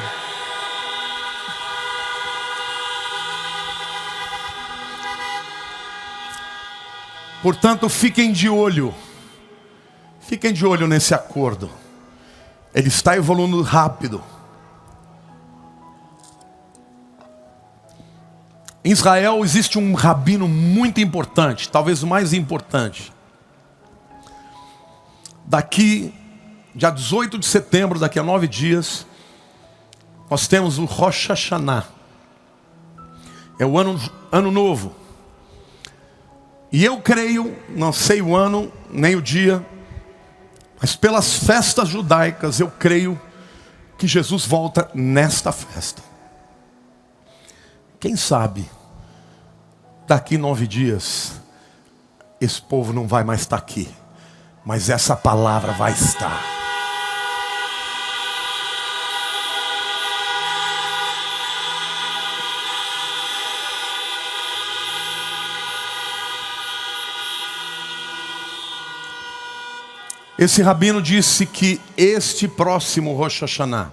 S3: Portanto, fiquem de olho nesse acordo. Ele está evoluindo rápido. Em Israel existe um rabino muito importante, talvez o mais importante. Daqui, dia 18 de setembro, daqui a 9 dias, nós temos o Rosh Hashanah. É o ano novo. E eu creio, não sei o ano, nem o dia, mas pelas festas judaicas eu creio que Jesus volta nesta festa. Quem sabe, daqui 9 dias, esse povo não vai mais estar aqui, mas essa palavra vai estar. Esse rabino disse que este próximo Rosh Hashanah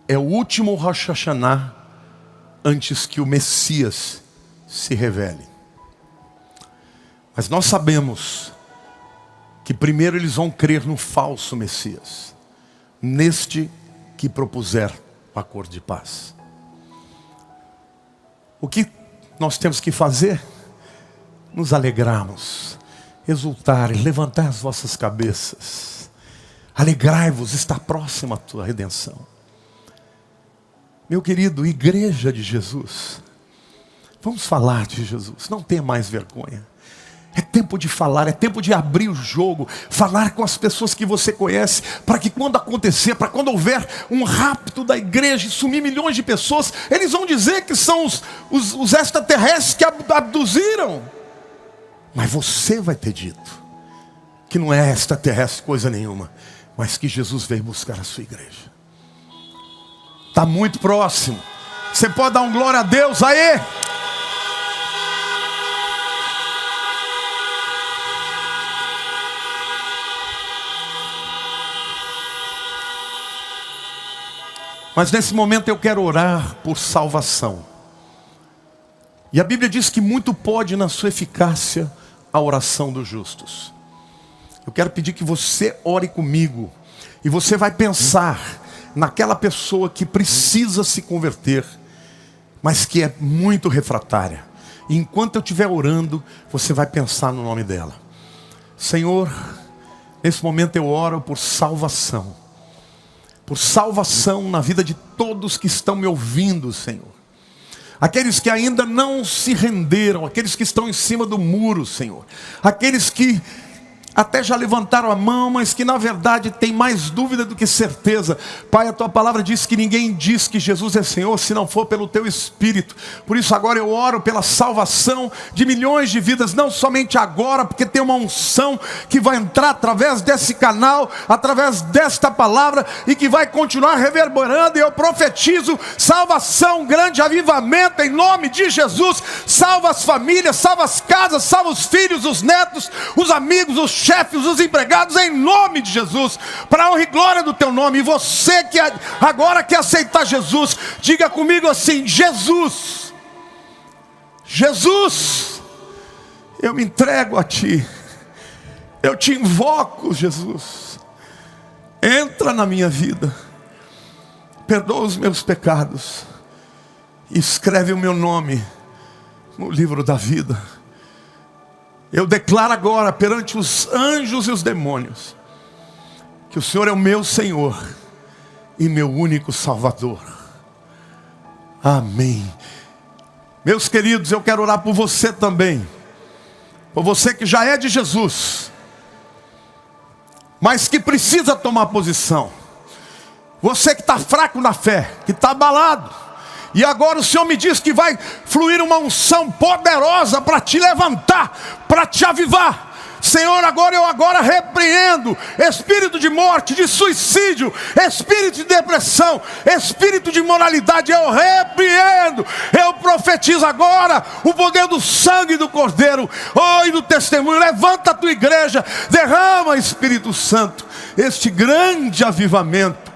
S3: é o último Rosh Hashanah antes que o Messias se revele. Mas nós sabemos que primeiro eles vão crer no falso Messias, neste que propuser o acordo de paz. O que nós temos que fazer? Nos alegrarmos, exultar e levantar as vossas cabeças. Alegrai-vos, está próxima a tua redenção. Meu querido, igreja de Jesus, vamos falar de Jesus, não tenha mais vergonha. É tempo de falar, é tempo de abrir o jogo, falar com as pessoas que você conhece, para que quando acontecer, para quando houver um rapto da igreja e sumir milhões de pessoas, eles vão dizer que são os extraterrestres que abduziram. Mas você vai ter dito que não é extraterrestre coisa nenhuma, mas que Jesus veio buscar a sua igreja. Está muito próximo. Você pode dar um glória a Deus aí? Mas nesse momento eu quero orar por salvação. E a Bíblia diz que muito pode na sua eficácia a oração dos justos. Eu quero pedir que você ore comigo. E você vai pensar naquela pessoa que precisa se converter, mas que é muito refratária. E enquanto eu estiver orando, você vai pensar no nome dela. Senhor, nesse momento eu oro por salvação. por salvação na vida de todos que estão me ouvindo, Senhor. Aqueles que ainda não se renderam, aqueles que estão em cima do muro, Senhor. Aqueles que até já levantaram a mão, mas que na verdade tem mais dúvida do que certeza. Pai, a tua palavra diz que ninguém diz que Jesus é Senhor se não for pelo teu Espírito. Por isso agora eu oro pela salvação de milhões de vidas, não somente agora, porque tem uma unção que vai entrar através desse canal, através desta palavra, e que vai continuar reverberando. E eu profetizo salvação, grande avivamento em nome de Jesus. Salva as famílias, salva as casas, salva os filhos, os netos, os amigos, os chefes, os empregados, em nome de Jesus, para a honra e glória do teu nome. E você que agora quer aceitar Jesus, diga comigo assim: Jesus, Jesus, eu me entrego a ti, eu te invoco, Jesus, entra na minha vida, perdoa os meus pecados, escreve o meu nome no livro da vida. Eu declaro agora perante os anjos e os demônios que o Senhor é o meu Senhor e meu único Salvador. Amém. Meus queridos, eu quero orar por você também, por você que já é de Jesus, mas que precisa tomar posição. Você que está fraco na fé, que está abalado, e agora o Senhor me diz que vai fluir uma unção poderosa para te levantar, para te avivar. Senhor, eu repreendo espírito de morte, de suicídio, espírito de depressão, espírito de imoralidade, eu repreendo. Eu profetizo agora o poder do sangue do Cordeiro, e do testemunho. Levanta a tua igreja, derrama, Espírito Santo, este grande avivamento